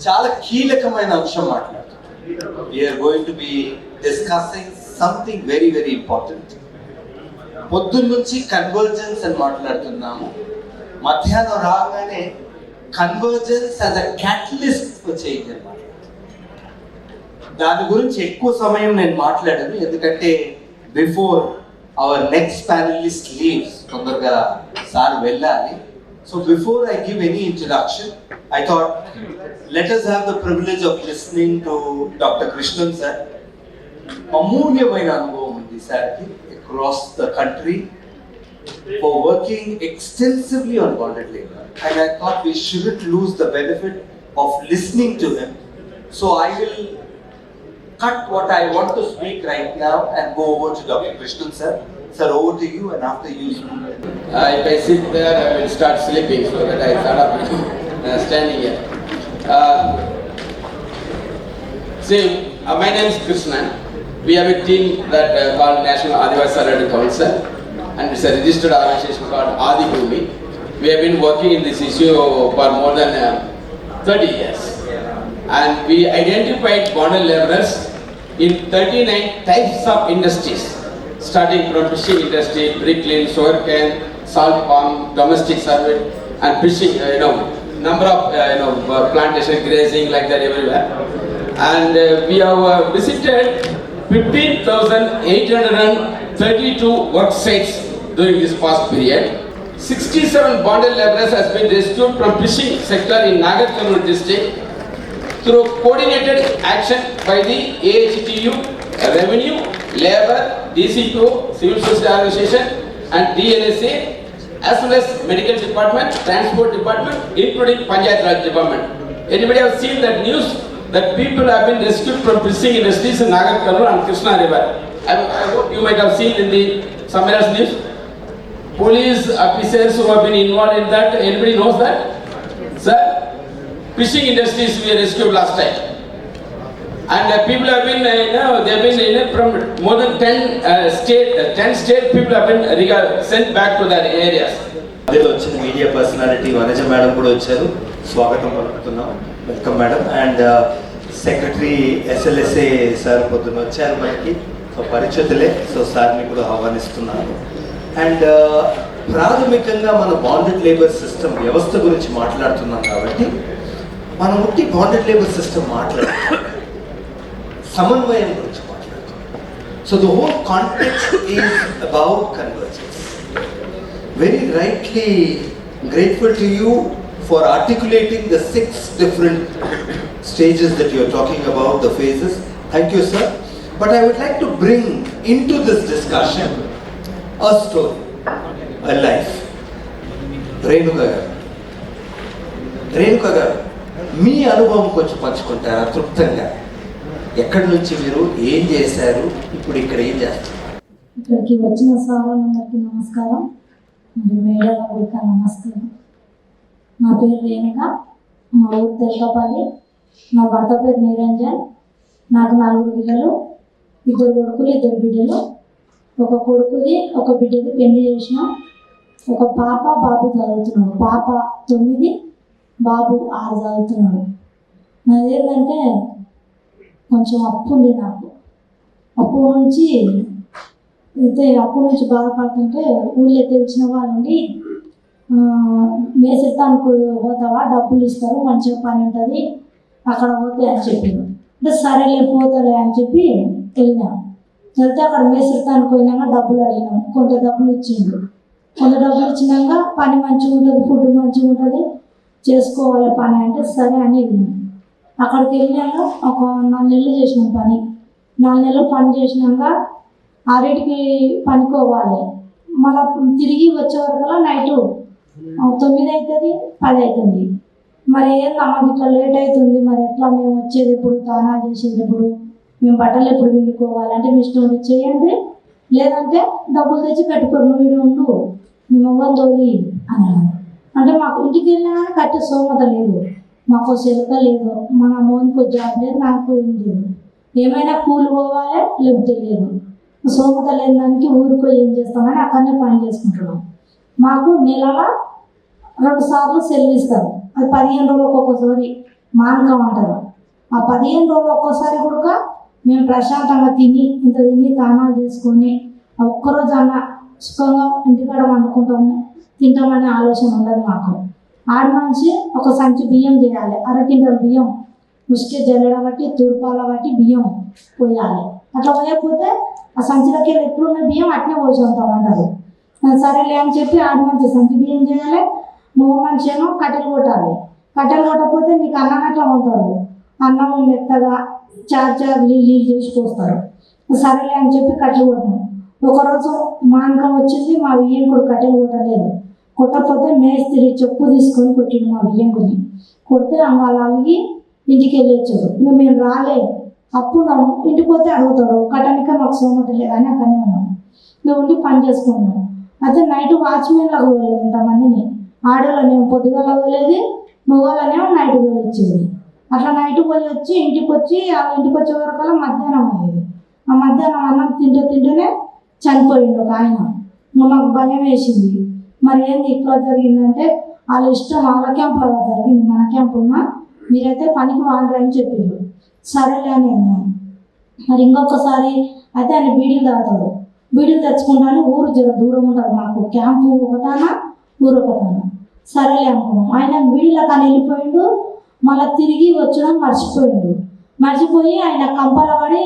చాలా కీలకమైన అంశం మాట్లాడుతున్నాం. We are going to be discussing something very very important. పొద్దున్న నుంచి కన్వర్జెన్స్ అని మాట్లాడుతున్నాము. మధ్యాహ్నం రాగానే convergence as a catalyst for change అని మాట్లాడుతున్నాం. దాని గురించి ఎక్కువ సమయం నేను మాట్లాడాను, ఎందుకంటే before our next panelist leaves, తొందరగా సార్ వెళ్ళాలి. So before I give any introduction, I thought let us have the privilege of listening to Dr. Krishnan sir. అమూల్యమైన అనుభవం ఉంది సార్కి across the country for working extensively on bonded labor, and I thought we shouldn't lose the benefit of listening to him. So I will cut what I want to speak right now and go over to Dr. Krishnan sir. Sir, over to you, and after you speak. If I sit there, I will start sleeping, so that I start up standing here. My name is Krishnan. We have a team that called National Adivasi Sarvedi Council, and it's a registered organization called Adi Bhumi. We have been working in this issue for more than 30 years, and we identified bonded laborers in 39 types of industries, starting from fishing industry, bricklaying, sugarcane, salt palm, domestic service, and fishing. Number of plantation, grazing, like that everywhere. And we have visited 15,832 work sites during this past period. 67 bonded laborers has been rescued from fishing sector in Nagar Karnool district through coordinated action by the AHTU, Revenue, Labour, DCPO, Civil Society Organization, and DNSA, as well as Medical Department, Transport Department, including Panchayat Raj Department. Anybody have seen that news that people have been rescued from fishing industries in Nagar Karnool and Krishna River? I hope you might have seen in the Samira's news. Police officers who have been involved in that, anybody knows that? Sir, fishing industries we rescued last time. And people have been, they have been from more than 10 state people have been sent back to their areas. అదే వచ్చిన media personality Vanaja madam కూడా వచ్చారు, స్వాగతం పలుకుతున్నాం. Welcome madam. And secretary SLSA sir పొద్దున వచ్చారు మనకి, so పరిచితులే, so సార్ని కూడా ఆహ్వానిస్తున్నాను. అండ్ ప్రాథమికంగా మన బాండెడ్ లేబర్ సిస్టమ్ వ్యవస్థ గురించి మాట్లాడుతున్నాం కాబట్టి మనం ఉట్టి బాండెడ్ లేబర్ సిస్టమ్ మాట్లాడుతున్నాం, సమన్వయం గురించి మాట్లాడుతున్నాం. So the whole context is about convergence. Very rightly grateful to you for articulating the 6 different stages that you are talking about, the phases. Thank you, sir. But I would like to bring into this discussion a story, a life. Renuka garu, మీ అనుభవం కొంచెం పంచుకుంటారా తృప్తంగా? ఎక్కడి నుంచి మీరు ఏం చేశారు, ఇప్పుడు ఇక్కడ ఏం చేస్తారు? ఇక్కడికి వచ్చిన సార్లందరికీ నమస్కారం, మేడం కూడా నమస్కారం. నా పేరు రేణుక, మా ఊరు తెలకపల్లి. నా భర్త పేరు నిరంజన్. నాకు 4 పిల్లలు, 2 కొడుకులు 2 బిడ్డలు. ఒక కొడుకుది ఒక బిడ్డది పెళ్లి చేసిన. ఒక పాప బాబు చదువుతున్నాడు. పాప 9, బాబు 6 చదువుతున్నాడు. నాదేంటంటే కొంచెం అప్పు ఉంది నాకు. అప్పు నుంచి బాధపడుతుంటే ఊళ్ళో తెలిసిన వాళ్ళని మేసెత్తానికి పోతావా, డబ్బులు ఇస్తారు, మంచిగా పని ఉంటుంది అక్కడ పోతే అని చెప్పింది. అంటే సరేలే పోతలే అని చెప్పి వెళ్ళినాం. వెళ్తే అక్కడ మేసెత్తానికి పోయినాక డబ్బులు అడిగినాం. కొంత డబ్బులు ఇచ్చిండు. కొంత డబ్బులు ఇచ్చినాక పని మంచిగా ఉంటుంది, ఫుడ్ మంచిగా ఉంటుంది, చేసుకోవాలి పని అంటే సరే అని వెళ్ళినాం. అక్కడికి వెళ్ళాక ఒక 4 నెలలు చేసినాం పని. 4 నెలలు పని చేసినాక 6కి పనికోవాలి. మళ్ళీ తిరిగి వచ్చే వరకల్లా నైటు 9 అవుతుంది, 10 అవుతుంది. మరి ఏందమ్మా ఇట్లా లేట్ అవుతుంది, మరి ఎట్లా మేము వచ్చేది ఎప్పుడు, తానా చేసేది ఎప్పుడు, మేము బట్టలు ఎప్పుడు విండుకోవాలంటే మీ ఇష్టం చేయండి, లేదంటే డబ్బులు తెచ్చి పెట్టుకోరు, నువ్వు ఉండు, మీ మొగం తోలి అని. అంటే మాకు ఇంటికి వెళ్ళినా కానీ కట్టే సోమత లేదు, మాకు చెరుక లేదు, మన మోనికి జాబ్ లేదు, నాకు ఏం లేదు. ఏమైనా కూలి పోవాలి లేకపోతే లేదు. సోమత లేని దానికి ఊరికో ఏం చేస్తామని అక్కడనే పని చేసుకుంటున్నాం. మాకు నెలలో 2 సార్లు సెలవు ఇస్తారు. అది 15 రోజులకు ఒకసారి మానకం అంటారు. ఆ 15 రోజులు ఒక్కోసారి కూడా మేము ప్రశాంతంగా తిని తానాలు చేసుకొని ఆ ఒక్కరోజు అన్న సుఖంగా ఇంటికాడ వండుకుంటాము తింటామనే ఆలోచన ఉండదు మాకు. ఆడి మనిషి ఒక సంచి బియ్యం చేయాలి, 1/2 క్వింటాల్ బియ్యం ఉసికే జల్లెడ బట్టి తూర్పాల బట్టి బియ్యం పోయాలి. అట్లా పోయకపోతే ఆ సంచిలోకి ఎట్లున్న బియ్యం అట్నే పోసి ఉంటాం అంటారు. సరేలే అని చెప్పి ఆడి మనిషి సంచి బియ్యం చేయాలి, మగ మనిషి ఏమో కట్టెలు కొట్టాలి. కట్టెలు కొట్టకపోతే నీకు అన్నం ఎట్లా ఉంటారు, అన్నం మెత్తగా చారు నీళ్ళు చేసి పోస్తారు. సరేలే అని చెప్పి కట్టెలు కొట్టాను. ఒకరోజు మానకం వచ్చింది, మా వియ్యంకుడు కట్టెలు కొట్టలేదు. కొట్టకపోతే మేస్త్రి చెప్పు తీసుకొని కొట్టిండు మా వియ్యంకుని. కొడితే వాళ్ళు అలిగి ఇంటికి వెళ్ళి వచ్చారు. ఇంకా మేము రాలే, అప్పున్నాము. ఇంటికి పోతే అడుగుతాడు కట్టనిక మాకు సోమత లేదని అక్కడనే ఉన్నాము. మేము ఉండి పని చేసుకుంటున్నాం. అయితే నైట్ వాచ్మెన్లకు పోలేదు ఇంతమందిని, ఆడవాళ్ళనేమో పొద్దుగాల పోలేదు, మగవాళ్ళనేమో నైట్ తోలిచ్చేది. అట్లా నైట్ పోయి వచ్చి ఇంటికి వచ్చి ఇంటికి వచ్చే వరకల్లా మధ్యాహ్నం అయ్యేది. ఆ మధ్యాహ్నం అన్నం తింటేనే చనిపోయిండు ఒక ఆయన. మాకు భయం వేసింది, మరి ఏంది ఇట్లా జరిగిందంటే వాళ్ళ ఇష్టం, వాళ్ళ క్యాంపులో జరిగింది, మన క్యాంపున్నా మీరైతే పనికి వాడరని చెప్పిండు. సరేలే అని అన్నాను. మరి ఇంకొకసారి అయితే ఆయన బీడీలు తాగుతాడు, బీడీలు తెచ్చుకుంటాను. ఊరు దూరం ఉంటుంది మాకు, క్యాంపు ఒకతాన ఊరు ఒకతాన. సరేలే అనుకున్నాం. ఆయన బీడీలో కానీ వెళ్ళిపోయిండు, మళ్ళీ తిరిగి వచ్చడం మర్చిపోయి ఆయన కంపల పడి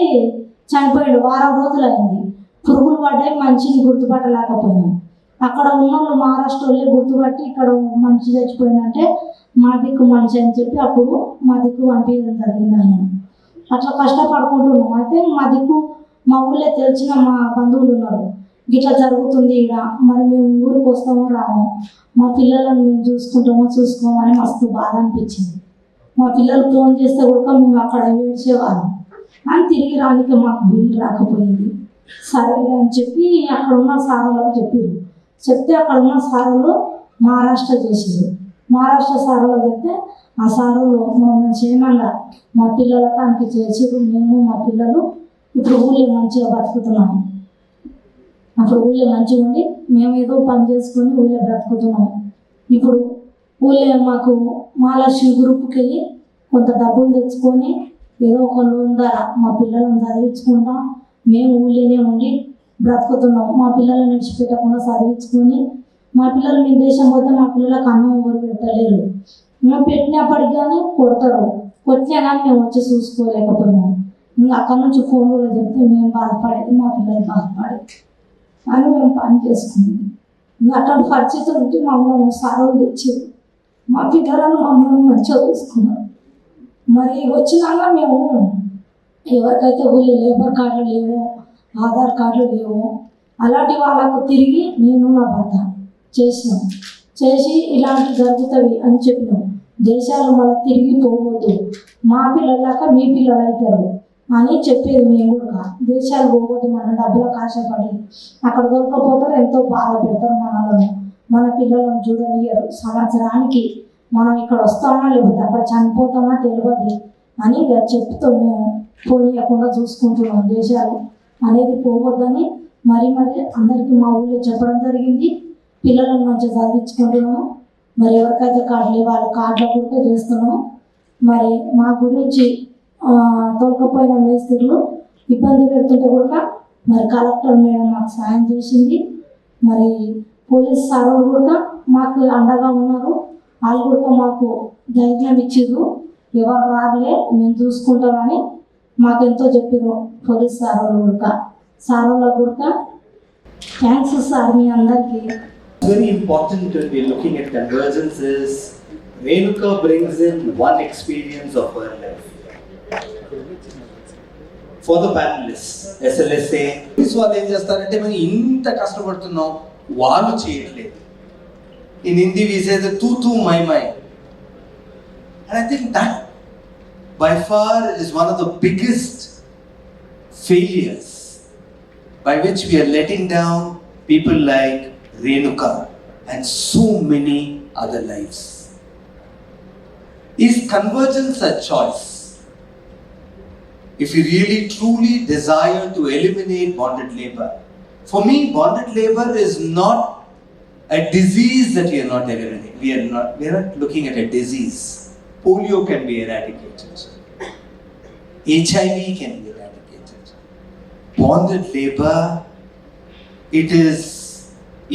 చనిపోయాడు. 1 వారం రోజులు అయింది. పురుగులు పడ్డాయి, మనిషిని గుర్తుపట్టలేకపోయినాం. అక్కడ ఉన్నోళ్ళు మహారాష్ట్ర వాళ్ళే గుర్తుపట్టి ఇక్కడ మనిషి చచ్చిపోయిందంటే మా దిక్కు మనిషి అని చెప్పి అప్పుడు మా దిక్కు పంపించడం జరిగింది. ఆయన అట్లా కష్టపడుకుంటున్నాం. అయితే మా ఊళ్ళో తెలిసిన మా బంధువులు ఉన్నారు, ఇట్లా జరుగుతుంది ఇక్కడ, మరి మేము ఊరికి వస్తామో రామో, మా పిల్లలను మేము చూసుకోమని మస్తు బాధ అనిపించింది. మా పిల్లలు ఫోన్ చేస్తే కూడా మేము అక్కడ ఏడ్చేవాళ్ళం. అని తిరిగి రానికి మాకు వీలు రాకపోయింది. సరేలే అని చెప్పి అక్కడ ఉన్న సారులకు చెప్తే అక్కడ ఉన్న సారులు మహారాష్ట్ర చేసారు. మహారాష్ట్ర సారులో చెప్తే ఆ సారులు మమ్మల్ని క్షేమంగా మా పిల్లల తనకి చేసారు. మేము మా పిల్లలు ఇప్పుడు ఊళ్ళో మంచిగా బతుకుతున్నాము. అప్పుడు ఊళ్ళో మంచిగా ఉండి మేము ఏదో పని చేసుకొని ఊళ్ళో బ్రతుకుతున్నాము. ఇప్పుడు ఊళ్ళో మాకు మహాలక్ష్మి గ్రూప్కి వెళ్ళి కొంత డబ్బులు తెచ్చుకొని ఏదో ఒక లోన్ ద్వారా మా పిల్లలను చదివించుకుంటాం. మేము ఊళ్ళోనే ఉండి బ్రతుకుతున్నాం. మా పిల్లలను విడిచిపెట్టకుండా చదివించుకొని మా పిల్లలు మేము దేశం పోతే మా పిల్లలకు అన్నం ఎవరు పెడతలేరు. మేము పెట్టినప్పటికి కానీ కొడతారు, కొట్టినా కానీ మేము వచ్చి చూసుకోలేకపోయినాం. ఇంకా అక్కడ నుంచి ఫోన్లో చెప్తే మేము బాధపడేది, మా పిల్లలు బాధపడేది అని మేము పని చేసుకునేది. ఇంకా అక్కడ పరిస్థితులు ఉంటే మమ్మల్ని సారులు తెచ్చారు. మా పిల్లలను మమ్మల్ని మంచిగా చూసుకున్నారు. మరి వచ్చినాక మేము ఎవరికైతే ఊళ్ళో లేబర్ కార్డులు లేవో, ఆధార్ కార్డులు లేవో అలాంటి వాళ్ళకు తిరిగి నేను నా భర్త చేసి ఇలాంటివి జరుగుతాయి అని చెప్పినాం. దేశాలు మళ్ళీ తిరిగి పోవద్దు, మా పిల్లలాగా మీ పిల్లలు అవుతారు అని చెప్పేది. మేము కూడా దేశాలు పోవద్దు, మన డబ్బులకు ఆశపడి అక్కడ దొరకపోతారు, ఎంతో బాధ పెడతారు మనలను, మన పిల్లలను చూడనియరు. సంవత్సరానికి మనం ఇక్కడ వస్తామా లేకపోతే అక్కడ చనిపోతామా తెలియదు అని చెప్తూ మేము పోనీయకుండా చూసుకుంటున్నాం. దేశాలు అనేది పోవద్దని మరి అందరికీ మా ఊళ్ళో చెప్పడం జరిగింది. పిల్లలను మంచిగా చదివించుకుంటున్నాము. మరి ఎవరికైతే కార్డులు వాళ్ళ కార్డుల కూడా చేస్తున్నాము. మరి మా గురించి తోలుకపోయిన మేస్త్రీలు ఇబ్బంది పెడుతుంటే కూడా మరి కలెక్టర్ మేడం మాకు సాయం చేసింది. మరి పోలీస్ సార్లు కూడా మాకు అండగా ఉన్నారు. వాళ్ళు కూడా మాకు ధైర్యం ఇచ్చిర్రు, ఎవరు రాదులే మేము చూసుకుంటామని మాకు ఎంతో చెప్పారు. పోలీస్ సార్లకు కూడా థ్యాంక్స్ సార్ మీ అందరికీ. Very important when we're looking at convergence is Renuka brings in one experience of her life. For the panelists, SLSA, వాళ్ళు ఏం చేస్తారంటే మనం ఇంత కష్టపడుతున్నాం వాళ్ళు చేయట్లేదు. In Hindi we say the tu my. And I think that by far is one of the biggest failures by which we are letting down people like Renuka and so many other lives. Is convergence a choice? If you really truly desire to eliminate bonded labor, for me bonded labor is not a disease that we are not eliminating. We are not looking at a disease. polio can be eradicated, HIV can be eradicated. Bonded labor, it is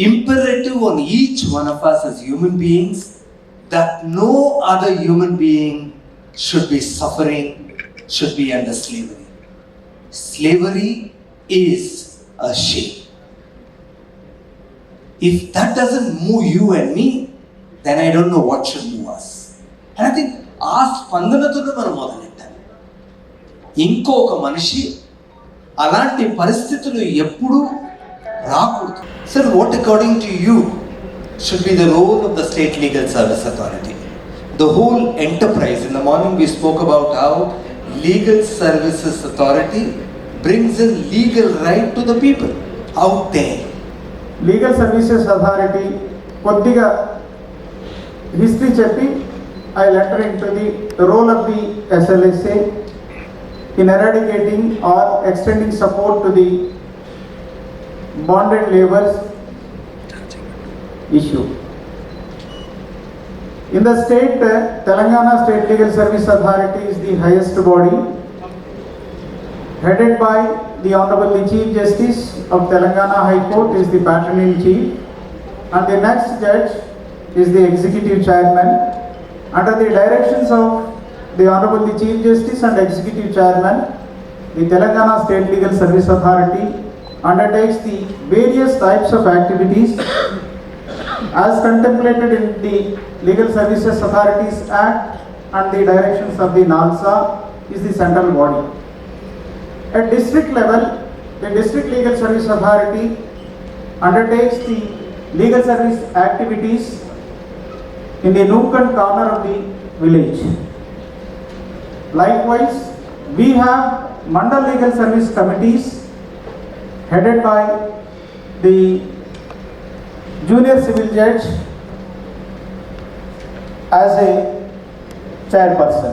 imperative on each one of us as human beings that no other human being should be suffering, should be under slavery. Slavery is a shame. If that doesn't move you and me, then I don't know what should move us. And I think ఆ స్పందనతోనే మనం మొదలెట్టాలి. ఇంకొక మనిషి అలాంటి పరిస్థితులు ఎప్పుడూ రాకూడదు. Sir, what according to you should be the role of the State Legal Service Authority? The whole enterprise, in the morning we spoke about how Legal Services Authority brings in legal right to the people out there. Legal services authority కొద్దిగా history చెప్పి I letter in to the role of the SLSA in eradicating or extending support to the bonded laborers issue. In the state, Telangana State Legal Service Authority is the highest body, headed by the Honorable the Chief Justice of Telangana High Court is the patron-in-chief, and the next judge is the executive chairman. Under the directions of the Honorable the Chief Justice and executive chairman, the Telangana State Legal Service Authority undertakes the various types of activities as contemplated in the Legal Services Authorities Act and the directions of the NALSA is the central body. At district level, the District Legal Service Authority undertakes the legal service activities in the nook and corner of the village. Likewise, we have Mandal Legal Service Committees headed by the Junior Civil Judge as a chairperson.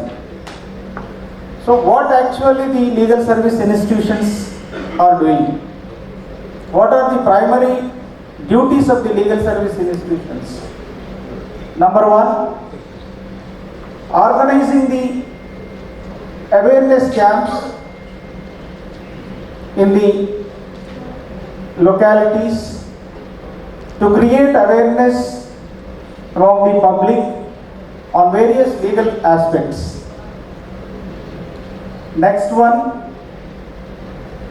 So what actually the legal service institutions are doing? What are the primary duties of the legal service institutions? Number one, organizing the awareness camps in the localities to create awareness among the public on various legal aspects. Next one,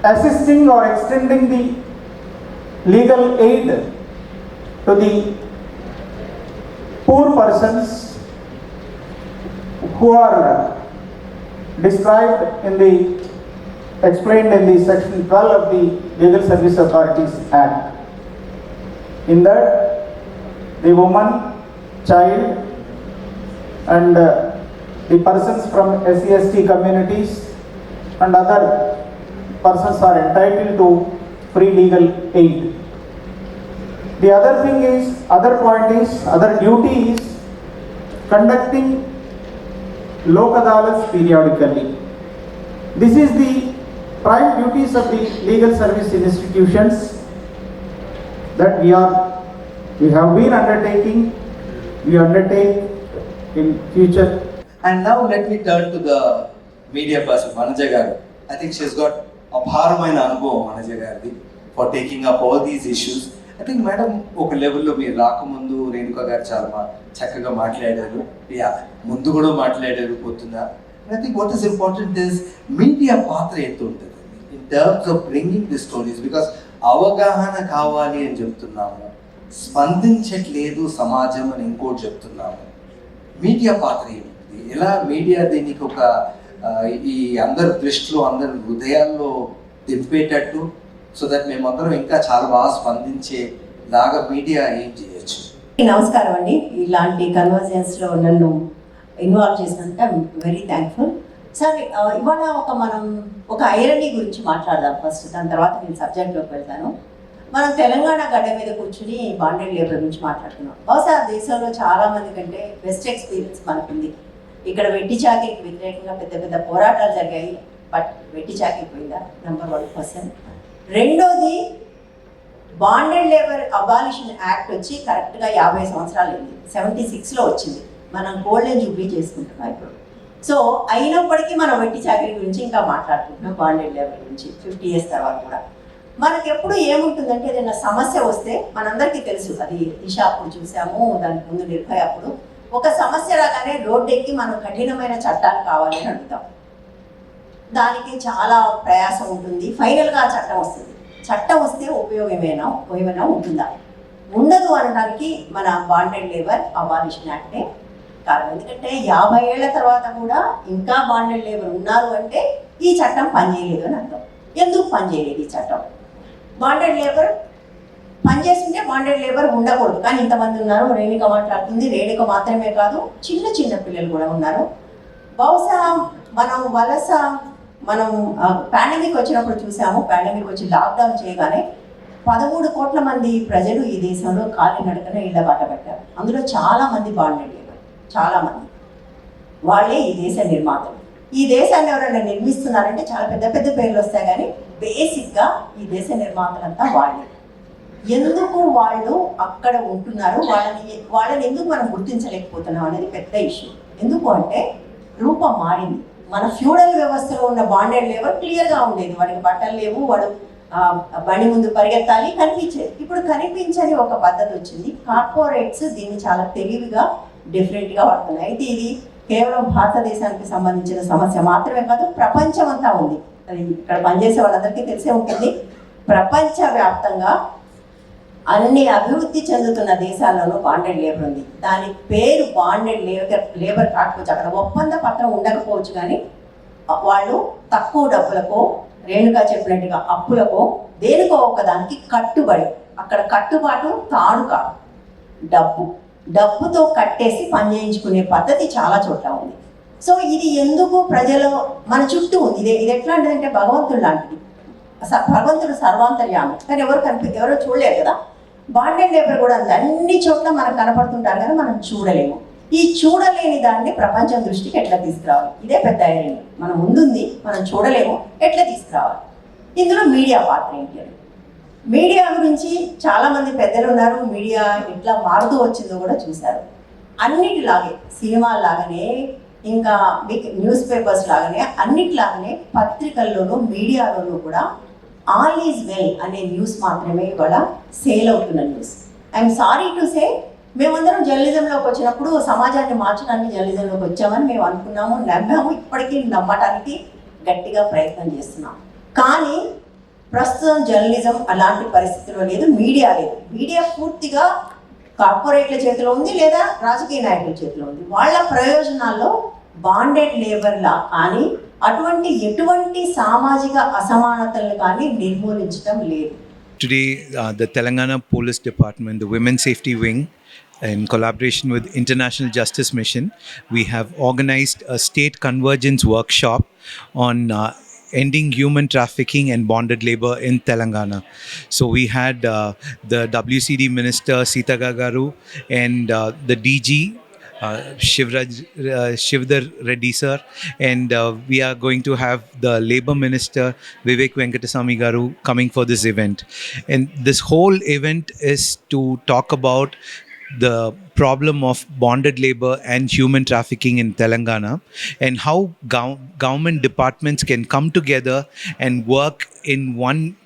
assisting or extending the legal aid to the poor persons who are described in the explained in the section 12 of the Legal Service Authorities Act. In that, the woman, child, and the persons from SC/ST communities and other persons are entitled to free legal aid. The other thing is, other duty is conducting Lok Adalats periodically. This is the prime duties of the legal service institutions that we have been undertaking, we undertake in future. And now let me turn to the media person, Manaja garu. I think she's got అపారమైన అనుభవం మనజ గారిది for taking up all these issues. I think madam ఒక లెవెల్లో మీరు రాకముందు రేణుకా గారు చాలా చక్కగా మాట్లాడారు, ముందు కూడా మాట్లాడారు పొద్దున్న. I think what is important is media పాత్ర ఎంత ఉంటుంది in terms of bringing the stories. Because అవగాహన కావాలి అని చెప్తున్నాము, స్పందించట్లేదు సమాజం అని ఇంకోటి చెప్తున్నాము. మీడియా పాత్ర ఏమిటి, ఎలా మీడియా దీనికి ఒక ఈ అందరి దృష్టిలో అందరి హృదయాల్లో దింపేటట్టు, సో దట్ మేమందరం ఇంకా చాలా బాగా స్పందించేలాగా మీడియా ఏం చేయొచ్చు. నమస్కారం అండి. ఇలాంటి కన్వర్జెన్స్లో నన్ను ఇన్వాల్వ్ చేసినందుకు ఐఎమ్ వెరీ థ్యాంక్ఫుల్. సరే, ఇవాళ మనం ఒక ఐరనీ గురించి మాట్లాడదాం ఫస్ట్, దాని తర్వాత నేను సబ్జెక్ట్లోకి వెళ్తాను. మనం తెలంగాణ గడ్డ మీద కూర్చుని బాండెడ్ లేబర్ గురించి మాట్లాడుతున్నాం. బహుశా దేశంలో చాలామంది కంటే బెస్ట్ ఎక్స్పీరియన్స్ మనకుంది. ఇక్కడ వెట్టి చాకిరికి వ్యతిరేకంగా పెద్ద పెద్ద పోరాటాలు జరిగాయి, బట్ వెట్టి చాకిరి పోయిందా, నెంబర్ 1%. రెండోది, బాండెడ్ లేబర్ అబాలిషన్ యాక్ట్ వచ్చి కరెక్ట్గా 50 సంవత్సరాలు అయింది, 76లో వచ్చింది. మనం గోల్డెన్ జూబ్లీ చేసుకుంటున్నాం ఇప్పుడు. సో అయినప్పటికీ మనం వెట్టి చాకరీ గురించి ఇంకా మాట్లాడుకుంటున్నాం, బాండెడ్ లేబర్ గురించి 50 years తర్వాత కూడా. మనకి ఎప్పుడు ఏముంటుందంటే ఏదైనా సమస్య వస్తే మనందరికీ తెలుసు, అది దిశ అప్పుడు చూసాము, దానికి ముందు నిర్భయ అప్పుడు, ఒక సమస్య రాగానే రోడ్డు ఎక్కి మనం కఠినమైన చట్టాలు కావాలి అని అడుగుతాం. దానికి చాలా ప్రయాసం ఉంటుంది, ఫైనల్గా ఆ చట్టం వస్తుంది. చట్టం వస్తే ఉపయోగమేనా ఉంటుందా? ఉండదు అనడానికి మన బాండెడ్ లేబర్ అబాలిషన్ యాక్టే కారణం. ఎందుకంటే 50 ఏళ్ల తర్వాత కూడా ఇంకా బాండెడ్ లేబర్ ఉన్నారు అంటే ఈ చట్టం పనిచేయలేదు అని అర్థం. ఎందుకు పనిచేయలేదు ఈ చట్టం? బాండెడ్ లేబర్ పనిచేస్తుంటే బాండెడ్ లేబర్ ఉండకూడదు, కానీ ఇంతమంది ఉన్నారు. రేణుక మాట్లాడుతుంది, రేణుక మాత్రమే కాదు, చిన్న చిన్న పిల్లలు కూడా ఉన్నారు. బహుశా మనం పాండమిక్ వచ్చినప్పుడు చూసాము, పాండమిక్ వచ్చి లాక్డౌన్ చేయగానే 13 కోట్ల మంది ప్రజలు ఈ దేశంలో కాలినడకన ఇళ్ల బాట పెట్టారు. అందులో చాలామంది బాండెడ్ లేబర్, చాలామంది వాళ్ళే ఈ దేశ నిర్మాతలు. ఈ దేశాన్ని ఎవరైనా నిర్మిస్తున్నారంటే చాలా పెద్ద పెద్ద పేర్లు వస్తాయి, కానీ బేసిక్గా ఈ దేశ నిర్మాతలంతా వాళ్ళే. ఎందుకు వాళ్ళు అక్కడ ఉంటున్నారు, వాళ్ళని ఎందుకు మనం గుర్తించలేకపోతున్నాం అనేది పెద్ద ఇష్యూ. ఎందుకు అంటే రూపం మారింది. మన ఫ్యూడల్ వ్యవస్థలో ఉన్న బాండెడ్ లేబర్ క్లియర్గా ఉండేది, వాడికి బట్టలు లేవు, వాడు బండి ముందు పరిగెత్తాలి, కనిపించేది. ఇప్పుడు కనిపించని ఒక పద్ధతి వచ్చింది. కార్పొరేట్స్ దీన్ని చాలా తెలివిగా డిఫరెంట్గా వాడుతున్నాయి. అయితే ఇది కేవలం భారతదేశానికి సంబంధించిన సమస్య మాత్రమే కాదు, ప్రపంచం అంతా ఉంది. అది ఇక్కడ పనిచేసే వాళ్ళందరికీ తెలిసే ఉంటుంది. ప్రపంచవ్యాప్తంగా అన్ని అభివృద్ధి చెందుతున్న దేశాల్లోనూ బాండెడ్ లేబర్ ఉంది. దాని పేరు బాండెడ్ లేబర్ కాకపోవచ్చు, అక్కడ ఒప్పంద పత్రం ఉండకపోవచ్చు, కానీ వాళ్ళు తక్కువ డబ్బులకో, రేణుగా చెప్పినట్టుగా అప్పులకో, దేనికో ఒకదానికి కట్టుబడి, అక్కడ కట్టుబాటు తాడు కాదు, డబ్బుతో కట్టేసి పని చేయించుకునే పద్ధతి చాలా చోట్ల ఉంది. సో ఇది ఎందుకు ప్రజలు మన చుట్టూ ఉంది. ఇది ఎట్లాంటిదంటే భగవంతుడు లాంటిది. భగవంతుడు సర్వాంతర్యామి, కానీ ఎవరో చూడలేరు కదా. బాండెడ్ లేబర్ కూడా అంతే, అన్ని చోట్ల మనకు కనపడుతుంటారు కానీ మనం చూడలేము. ఈ చూడలేని దాన్ని ప్రపంచం దృష్టికి ఎట్లా తీసుకురావాలి, ఇదే పెద్ద ఐరని. మన ముందుంది, మనం చూడలేము, ఎట్లా తీసుకురావాలి. ఇందులో మీడియా పాత్ర ఏంటి అని, మీడియా గురించి చాలామంది పెద్దలు ఉన్నారు. మీడియా ఎట్లా మారుతూ వచ్చిందో కూడా చూశారు. అన్నిటిలాగే, సినిమాలాగానే, ఇంకా న్యూస్ పేపర్స్ లాగానే, అన్నిటిలాగానే పత్రికల్లోనూ మీడియాలోనూ కూడా ఆల్ ఈజ్ వెల్ అనే న్యూస్ మాత్రమే ఇవాళ సేల్ అవుతున్న news. I'm sorry to say, మేమందరం జర్నలిజంలోకి వచ్చినప్పుడు సమాజాన్ని మార్చడానికి జర్నలిజంలోకి వచ్చామని మేము అనుకున్నాము, నమ్మాము, ఇప్పటికీ నమ్మటానికి గట్టిగా ప్రయత్నం చేస్తున్నాం. కానీ ప్రస్తుతం జర్నలిజం అలాంటి పరిస్థితిలో లేదు, మీడియా లేదు. మీడియా పూర్తిగా కార్పొరేట్ల చేతిలో ఉంది, లేదా రాజకీయ నాయకుల చేతిలో ఉంది. వాళ్ళ ప్రయోజనాల్లో బాండెడ్ లేబర్లా కానీ ఎటువంటి సామాజిక అసమానతలను కానీ నిర్మూలించడం లేదు. Today, the Telangana Police Department, the Women's Safety Wing, in collaboration with International Justice Mission, we have organized a state convergence workshop on ending human trafficking and bonded labor in Telangana. So we had the WCD Minister Sitaga Garu and the DG Shivdar Reddy sir, and we are going to have the Labour Minister Vivek Venkatasamy Garu coming for this event. And this whole event is to talk about the problem of bonded labor and human trafficking in Telangana, and how government departments can come together and work in one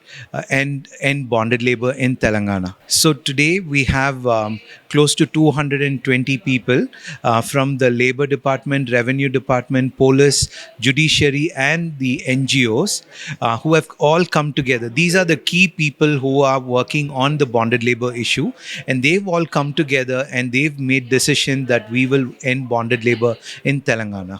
and bonded labor in Telangana. So today we have close to 220 people from the Labour Department, Revenue Department, Police, Judiciary and the NGOs who have all come together. These are the key people who are working on the bonded labor issue, and they've all come together and they've made decision that we will end bonded labor in Telangana.